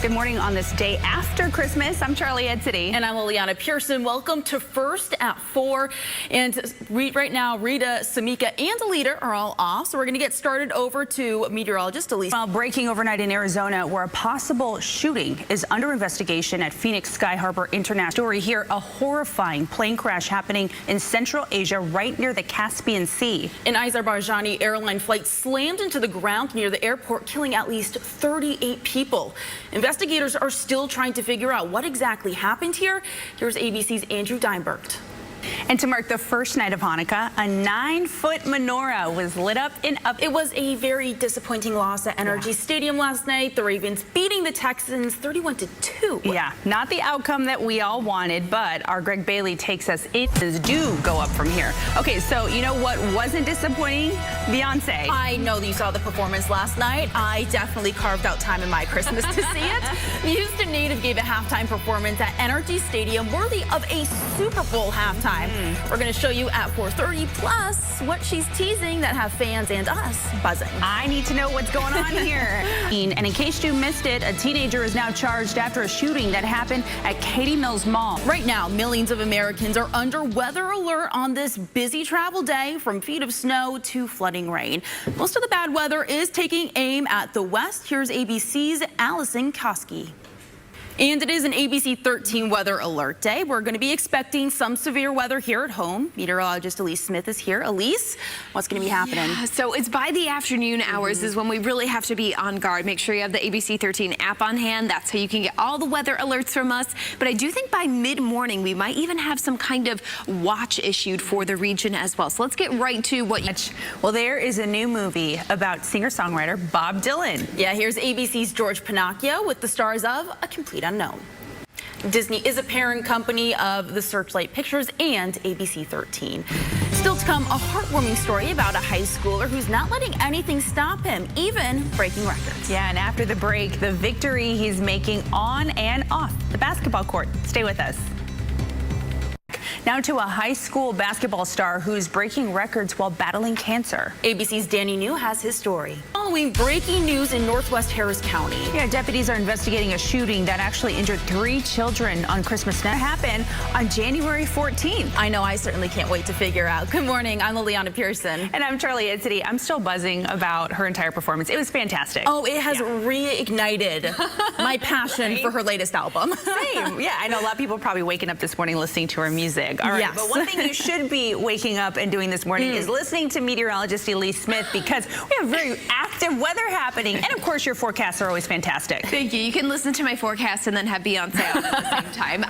Good morning on this day after Christmas. I'm Charly Edsitty. And I'm Lileana Pearson. Welcome to First at 4. And right now, Rita, Samika, and Alita are all off. So we're going to get started over to meteorologist Elyse. Well, breaking overnight in Arizona, where a possible shooting is under investigation at Phoenix Sky Harbor International. Story here, a horrifying plane crash happening in Central Asia right near the Caspian Sea. An Azerbaijani airline flight slammed into the ground near the airport, killing at least 38 people. Investigators are still trying to figure out what exactly happened here. Here's ABC's Andrew Deinbergt. And to mark the first night of Hanukkah, a 9-foot menorah was lit up in up. It was a very disappointing loss at NRG Stadium last night. The Ravens beating the Texans 31-2. Yeah, not the outcome that we all wanted, but our Greg Bailey takes us in. Do go up from here. Okay, so you know what wasn't disappointing? Beyonce. I know that you saw the performance last night. I definitely carved out time in my Christmas to see it. The Houston native gave a halftime performance at NRG Stadium worthy of a Super Bowl halftime. We're going to show you at 4:30, plus what she's teasing that have fans and us buzzing. I need to know what's going on here. And in case you missed it, a teenager is now charged after a shooting that happened at Katy Mills Mall. Right now, millions of Americans are under weather alert on this busy travel day, from feet of snow to flooding rain. Most of the bad weather is taking aim at the west. Here's ABC's Allison Koski. And it is an ABC 13 weather alert day. We're going to be expecting some severe weather here at home. Meteorologist Elyse Smith is here. Elyse, what's going to be happening? Yeah, so it's by the afternoon hours is when we really have to be on guard. Make sure you have the ABC 13 app on hand. That's how you can get all the weather alerts from us. But I do think by mid-morning we might even have some kind of watch issued for the region as well. So let's get right to what you... Well, there is a new movie about singer-songwriter Bob Dylan. Yeah, here's ABC's George Pinocchio with the stars of A Complete Unknown. Disney is a parent company of the Searchlight Pictures and ABC 13. Still to come, a heartwarming story about a high schooler who's not letting anything stop him, even breaking records. Yeah, and after the break, the victory he's making on and off the basketball court. Stay with us. Now to a high school basketball star who's breaking records while battling cancer. ABC's Danny New has his story. Following breaking news in Northwest Harris County. Yeah, deputies are investigating a shooting that actually injured 3 children on Christmas night. It happened on January 14th. I know, I certainly can't wait to figure out. Good morning, I'm Lileana Pearson. And I'm Charly Edsitty. I'm still buzzing about her entire performance. It was fantastic. Oh, it has reignited my passion for her latest album. Same. Yeah, I know a lot of people are probably waking up this morning listening to her music. All right, yes. But one thing you should be waking up and doing this morning is listening to meteorologist Elyse Smith, because we have very active weather happening. And of course, your forecasts are always fantastic. Thank you. You can listen to my forecast and then have Beyonce on at the same time.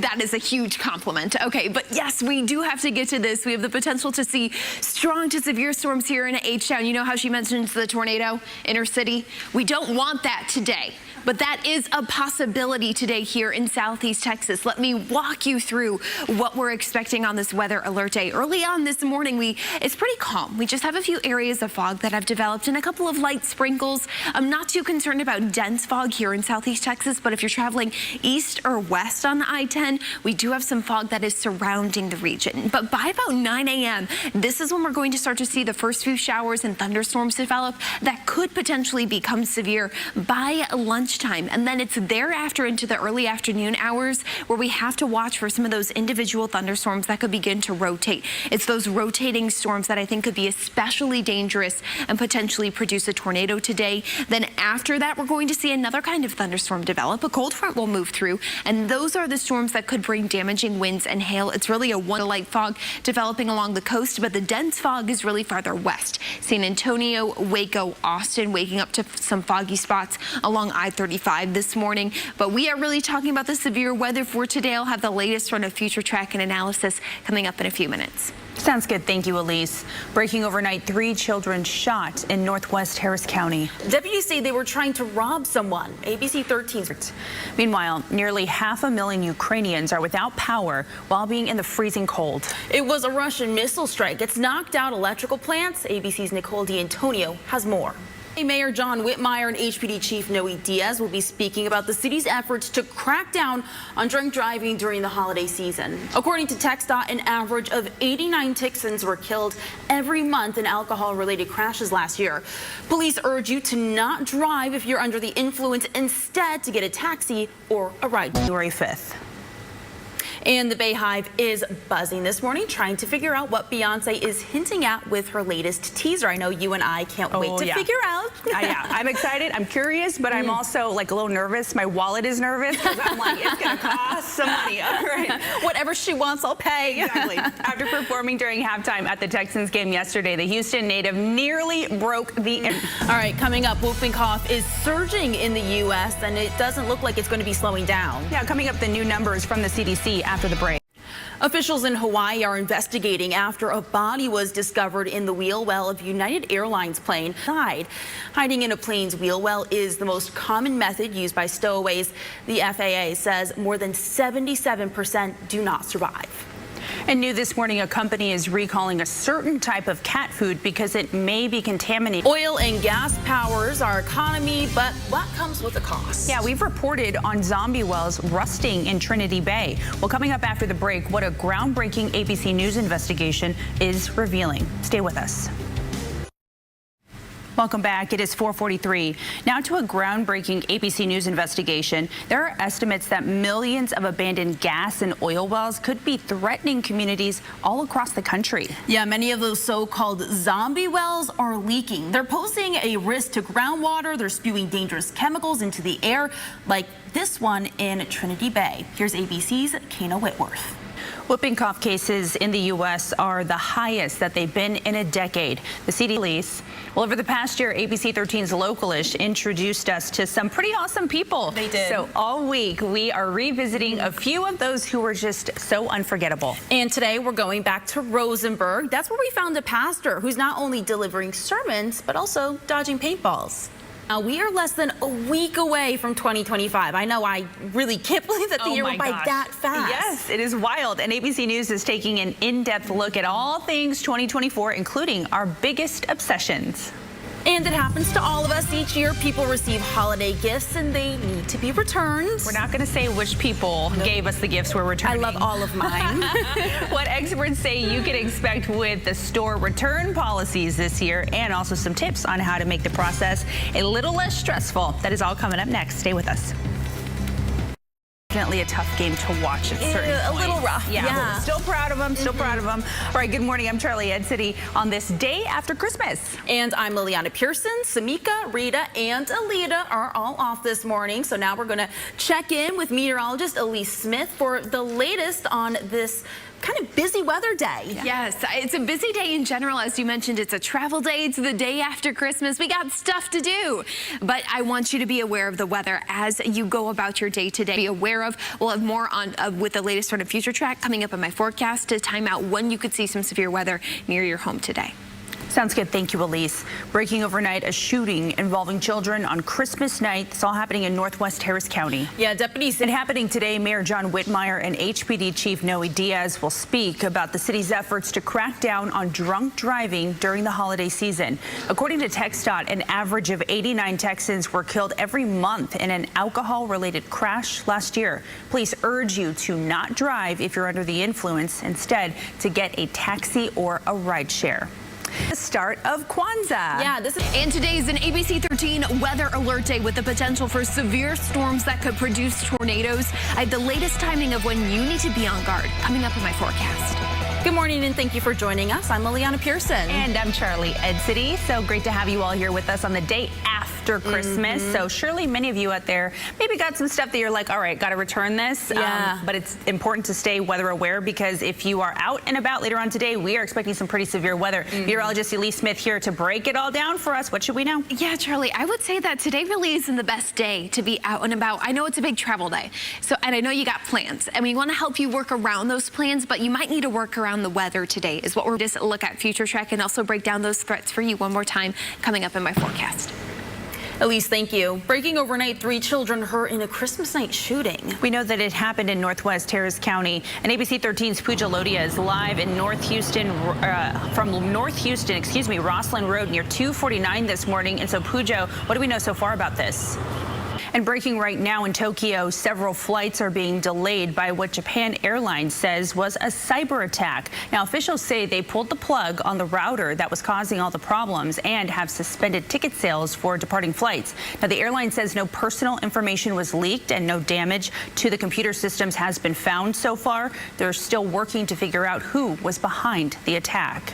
That is a huge compliment. Okay, but yes, we do have to get to this. We have the potential to see strong to severe storms here in H-Town. You know how she mentions the tornado inner city? We don't want that today. But that is a possibility today here in Southeast Texas. Let me walk you through what we're expecting on this weather alert day. Early on this morning, it's pretty calm. We just have a few areas of fog that have developed and a couple of light sprinkles. I'm not too concerned about dense fog here in Southeast Texas, but if you're traveling east or west on the I-10, we do have some fog that is surrounding the region. But by about 9 a.m., this is when we're going to start to see the first few showers and thunderstorms develop that could potentially become severe by lunchtime. And then it's thereafter into the early afternoon hours where we have to watch for some of those individual thunderstorms that could begin to rotate. It's those rotating storms that I think could be especially dangerous and potentially produce a tornado today. Then after that, we're going to see another kind of thunderstorm develop. A cold front will move through, and those are the storms that could bring damaging winds and hail. It's really a light fog developing along the coast, but the dense fog is really farther west. San Antonio, Waco, Austin, waking up to some foggy spots along I-35 this morning. But we are really talking about the severe weather for today. I'll have the latest from a future track and analysis coming up in a few minutes. Sounds good. Thank you, Elyse. Breaking overnight, 3 children shot in Northwest Harris County. Deputies say they were trying to rob someone. ABC 13. Meanwhile, nearly 500,000 Ukrainians are without power while being in the freezing cold. It was a Russian missile strike. It's knocked out electrical plants. ABC's Nicole D'Antonio has more. Mayor John Whitmire and HPD Chief Noe Diaz will be speaking about the city's efforts to crack down on drunk driving during the holiday season. According to TxDOT, an average of 89 Texans were killed every month in alcohol-related crashes last year. Police urge you to not drive if you're under the influence, instead to get a taxi or a ride. January 5th. And the Bay Hive is buzzing this morning, trying to figure out what Beyonce is hinting at with her latest teaser. I know you and I can't wait to figure out. Yeah, I'm excited. I'm curious, but I'm also like a little nervous. My wallet is nervous because I'm like, it's going to cost some money. All right. Whatever she wants, I'll pay. Exactly. After performing during halftime at the Texans game yesterday, the Houston native nearly broke the... All right, coming up, whooping cough is surging in the U.S., and it doesn't look like it's going to be slowing down. Yeah, coming up, the new numbers from the CDC after the break. Officials in Hawaii are investigating after a body was discovered in the wheel well of United Airlines plane. Hiding in a plane's wheel well is the most common method used by stowaways. The FAA says more than 77% do not survive. And new this morning, a company is recalling a certain type of cat food because it may be contaminated. Oil and gas powers our economy, but what comes with a cost? Yeah, we've reported on zombie wells rusting in Trinity Bay. Well, coming up after the break, what a groundbreaking ABC News investigation is revealing. Stay with us. Welcome back. It is 4:43. Now to a groundbreaking ABC News investigation. There are estimates that millions of abandoned gas and oil wells could be threatening communities all across the country. Yeah, many of those so-called zombie wells are leaking. They're posing a risk to groundwater. They're spewing dangerous chemicals into the air, like this one in Trinity Bay. Here's ABC's Kana Whitworth. Whooping cough cases in the U.S. are the highest that they've been in a decade. The CDC Elyse. Well, over the past year, ABC 13's Localish introduced us to some pretty awesome people. They did. So all week, we are revisiting a few of those who were just so unforgettable. And today, we're going back to Rosenberg. That's where we found a pastor who's not only delivering sermons, but also dodging paintballs. Now, we are less than a week away from 2025. I know, I really can't believe that the year went by that fast. Yes, it is wild. And ABC News is taking an in-depth look at all things 2024, including our biggest obsessions. And it happens to all of us each year. People receive holiday gifts and they need to be returned. We're not going to say which people gave us the gifts we're returning. I love all of mine. What experts say you can expect with the store return policies this year, and also some tips on how to make the process a little less stressful. That is all coming up next. Stay with us. Definitely a tough game to watch at certain points. A little rough. Yeah. Still proud of them. Still proud of them. All right. Good morning. I'm Charly Edsitty on this day after Christmas. And I'm Lileana. Pearson, Samika, Rita, and Alita are all off this morning. So now we're going to check in with meteorologist Elyse Smith for the latest on this kind of busy weather day. Yes, it's a busy day in general. As you mentioned, it's a travel day. It's the day after Christmas. We got stuff to do. But I want you to be aware of the weather as you go about your day today. Be aware of, we'll have more on with the latest sort of future track coming up in my forecast to time out when you could see some severe weather near your home today. Sounds good. Thank you, Elyse. Breaking overnight, a shooting involving children on Christmas night. It's all happening in Northwest Harris County. Yeah, deputies. And happening today, Mayor John Whitmire and HPD Chief Noe Diaz will speak about the city's efforts to crack down on drunk driving during the holiday season. According to TxDOT, an average of 89 Texans were killed every month in an alcohol-related crash last year. Police urge you to not drive if you're under the influence, instead to get a taxi or a rideshare. The start of Kwanzaa. Yeah, and today is an ABC 13 weather alert day with the potential for severe storms that could produce tornadoes. I have the latest timing of when you need to be on guard coming up in my forecast. Good morning and thank you for joining us. I'm Lileana Pearson. And I'm Charly Edsitty. So great to have you all here with us on the day after Christmas. So surely many of you out there maybe got some stuff that you're like, all right, got to return this. Yeah. But it's important to stay weather aware, because if you are out and about later on today, we are expecting some pretty severe weather. Meteorologist Elyse Smith here to break it all down for us. What should we know? Yeah, Charly, I would say that today really isn't the best day to be out and about. I know it's a big travel day. And I know you got plans. And we want to help you work around those plans, but you might need to work around the weather today is what we're just look at future track and also break down those threats for you one more time coming up in my forecast. Elyse, thank you. Breaking overnight, 3 children hurt in a Christmas night shooting. We know that it happened in Northwest Harris County, and ABC 13's Pooja Lodia is live in North Houston, Roslyn Road near 249 this morning. And so, Pooja, what do we know so far about this? And breaking right now in Tokyo, several flights are being delayed by what Japan Airlines says was a cyber attack. Now, officials say they pulled the plug on the router that was causing all the problems and have suspended ticket sales for departing flights. Now, the airline says no personal information was leaked and no damage to the computer systems has been found so far. They're still working to figure out who was behind the attack.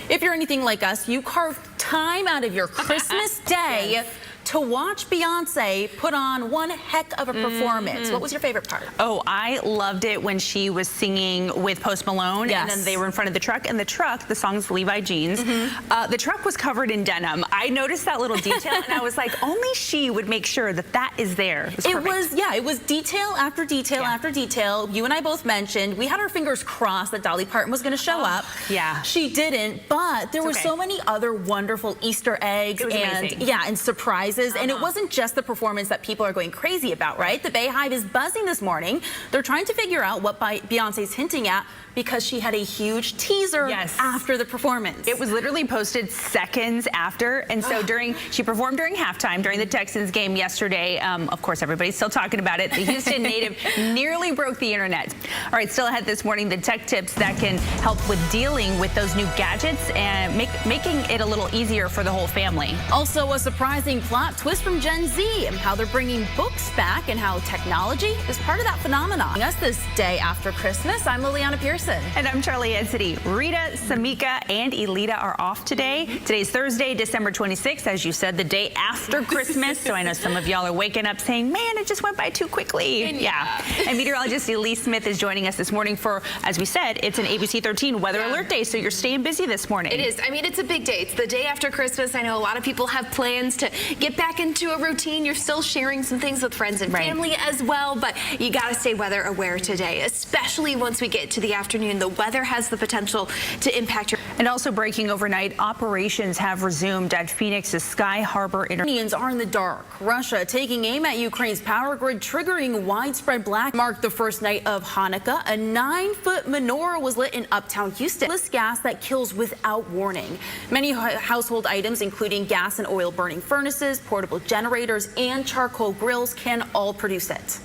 If you're anything like us, you carved time out of your Christmas day Yes. to watch Beyonce put on one heck of a performance. What was your favorite part? Oh, I loved it when she was singing with Post Malone, Yes. and then they were in front of the truck, and the truck, the song's Levi Jeans, the truck was covered in denim. I noticed that little detail, and I was like, only she would make sure that that is there. It was detail after detail after detail. You and I both mentioned we had our fingers crossed that Dolly Parton was going to show up. Yeah. She didn't, but there were so many other wonderful Easter eggs It was amazing. and surprises. And it wasn't just the performance that people are going crazy about, right? The Bay Hive is buzzing this morning. They're trying to figure out what Beyonce's hinting at because she had a huge teaser after the performance. It was literally posted seconds after, and so she performed during halftime during the Texans game yesterday. Of course, everybody's still talking about it. The Houston native nearly broke the internet. All right, still ahead this morning, the tech tips that can help with dealing with those new gadgets and making it a little easier for the whole family. Also, a surprising plot twist from Gen Z and how they're bringing books back and how technology is part of that phenomenon. Us this day after Christmas, I'm Lileana Pearson. And I'm Charly Edsitty. Rita, Samika, and Elita are off today. Today's Thursday, December 26th, as you said, the day after Christmas. So I know some of y'all are waking up saying, man, it just went by too quickly. Yeah. And meteorologist Elyse Smith is joining us this morning for, as we said, it's an ABC 13 weather alert day. So you're staying busy this morning. It is. I mean, it's a big day. It's the day after Christmas. I know a lot of people have plans to get back into a routine. You're still sharing some things with friends and family as well, but you got to stay weather aware today, especially once we get to the afternoon. The weather has the potential to impact your... And also breaking overnight, operations have resumed at Phoenix's Sky Harbor Iranians are in the dark. Russia taking aim at Ukraine's power grid, triggering widespread black. Marked the first night of Hanukkah. A 9-foot menorah was lit in uptown Houston. This gas that kills without warning. Many household items, including gas and oil burning furnaces, portable generators, and charcoal grills, can all produce it.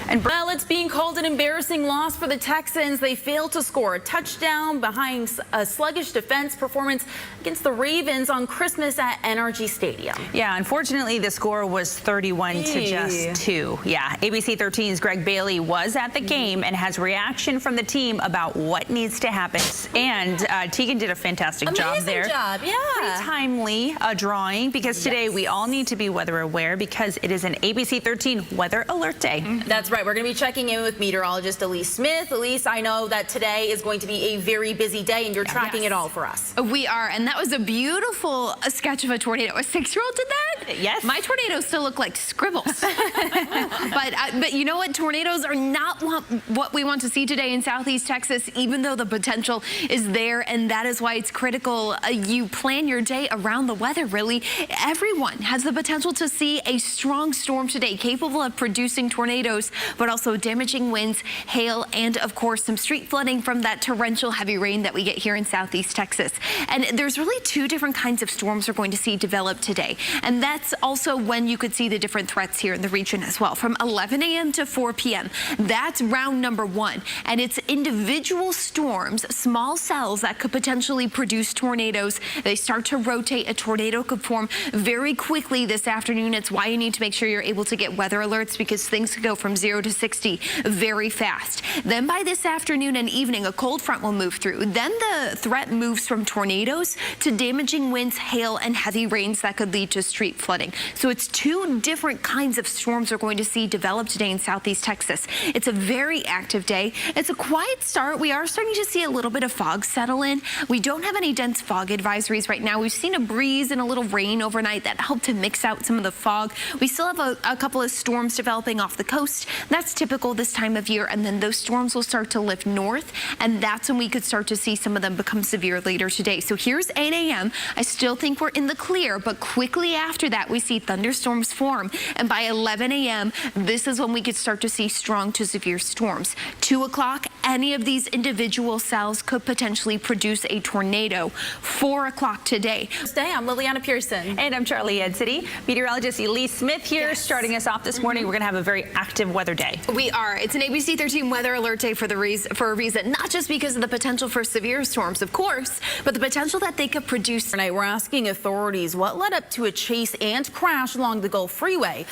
And well, it's being called an embarrassing loss for the Texans. They failed to score a touchdown behind a sluggish defense performance against the Ravens on Christmas at NRG Stadium. Yeah, unfortunately, the score was 31 to just 2. Yeah, ABC 13's Greg Bailey was at the game and has reaction from the team about what needs to happen. And Tegan did a fantastic job there. Job, yeah. Pretty timely drawing, because today we all need to be weather aware because it is an ABC 13 weather alert day. That's right. We're going to be checking in with meteorologist Elyse Smith. Elyse, I know that today is going to be a very busy day, and you're tracking it all for us. We are, and that was a beautiful sketch of a tornado. A 6-year-old did that? Yes. My tornadoes still look like scribbles. but you know what? Tornadoes are not what we want to see today in Southeast Texas, even though the potential is there, and that is why it's critical you plan your day around the weather, really. Everyone has the potential to see a strong storm today, capable of producing tornadoes, but also damaging winds, hail, and of course some street flooding from that torrential heavy rain that we get here in Southeast Texas. And there's really 2 different kinds of storms we're going to see develop today. And that's also when you could see the different threats here in the region as well. From 11 a.m. to 4 p.m. That's round number 1. And it's individual storms, small cells that could potentially produce tornadoes. They start to rotate. A tornado could form very quickly this afternoon. It's why you need to make sure you're able to get weather alerts, because things could go from 0 to 60 very fast. Then by this afternoon and evening, a cold front will move through. Then the threat moves from tornadoes to damaging winds, hail, and heavy rains that could lead to street flooding. So it's 2 different kinds of storms we're going to see develop develop today in southeast Texas. It's a very active day. It's a quiet start. We are starting to see a little bit of fog settle in. We don't have any dense fog advisories right now. We've seen a breeze and a little rain overnight that helped to mix out some of the fog. We still have a couple of storms developing off the coast. That's typical this time of year, and then those storms will start to lift north, and that's when we could start to see some of them become severe later today. So here's 8 a.m. I still think we're in the clear, but quickly after that, we see thunderstorms form, and by 11 a.m., this is when we could start to see strong to severe storms. 2 o'clock, any of these individual cells could potentially produce a tornado. 4 o'clock today. Today, I'm Lileana Pearson. And I'm Charly Edsitty. Meteorologist Elyse Smith here, starting us off this morning. We're going to have a very active weather day. We are. It's an ABC 13 weather alert day for a reason, not just because of the potential for severe storms, of course, but the potential that they could produce. Tonight, we're asking authorities what led up to a chase and crash along the Gulf Freeway.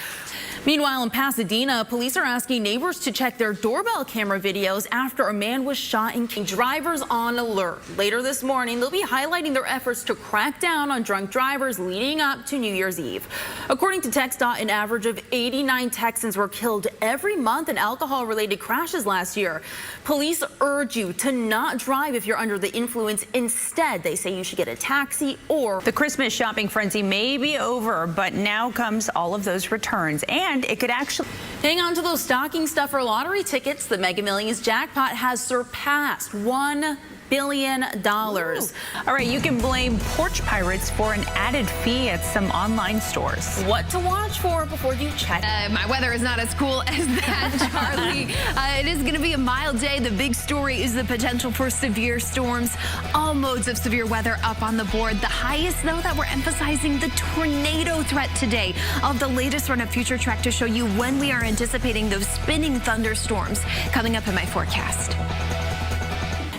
Meanwhile, in Pasadena, police are asking neighbors to check their doorbell camera videos after a man was shot and killed. Drivers on alert. Later this morning, they'll be highlighting their efforts to crack down on drunk drivers leading up to New Year's Eve. According to TxDOT, an average of 89 Texans were killed every month in alcohol-related crashes last year. Police urge you to not drive if you're under the influence. Instead, they say you should get a taxi or... The Christmas shopping frenzy may be over, but now comes all of those returns, and it could actually... Hang on to those stocking stuffer lottery tickets. The Mega Millions jackpot has surpassed $1 billion. All right, you can blame porch pirates for an added fee at some online stores. What to watch for before you check. My weather is not as cool as that, Charly. It is going to be a mild day. The big story is the potential for severe storms. All modes of severe weather up on the board. The highest, though, that we're emphasizing the tornado threat today. I'll have the latest run of Future Track to show you when we are anticipating those spinning thunderstorms coming up in my forecast.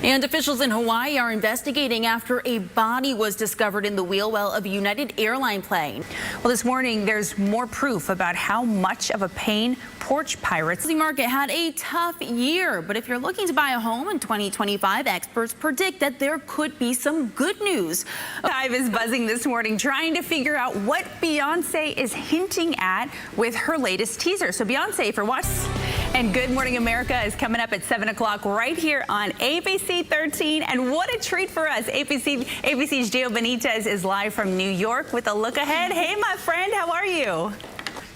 And officials in Hawaii are investigating after a body was discovered in the wheel well of a United Airlines plane. Well, this morning, there's more proof about how much of a pain porch pirates. The market had a tough year, but if you're looking to buy a home in 2025, experts predict that there could be some good news. Hive is buzzing this morning trying to figure out what Beyonce is hinting at with her latest teaser. So Beyonce, for what? And Good Morning America is coming up at 7 o'clock right here on ABC 13. And what a treat for us. ABC's Gio Benitez is live from New York with a look ahead. Hey, my friend, how are you?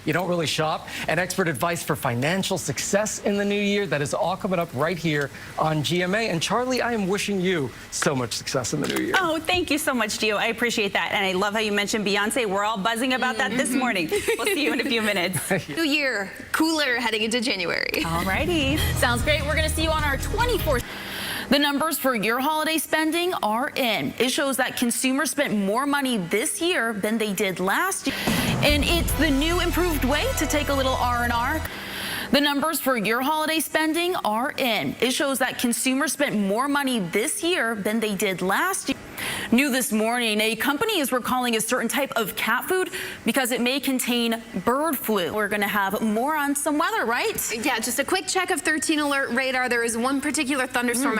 You don't really shop, and expert advice for financial success in the new year. That is all coming up right here on GMA. And Charly, I am wishing you so much success in the new year. Oh, thank you so much, Gio. I appreciate that. And I love how you mentioned Beyonce. We're all buzzing about that this morning. We'll see you in a few minutes. New year, cooler heading into January. All righty. Sounds great. We're going to see you on our 24th. The numbers for your holiday spending are in. It shows that consumers spent more money this year than they did last year. And it's the new improved way to take a little R&R. The numbers for your holiday spending are in. It shows that consumers spent more money this year than they did last year. New this morning, a company is recalling a certain type of cat food because it may contain bird flu. We're going to have more on some weather, right? Yeah, just a quick check of 13 alert radar. There is one particular thunderstorm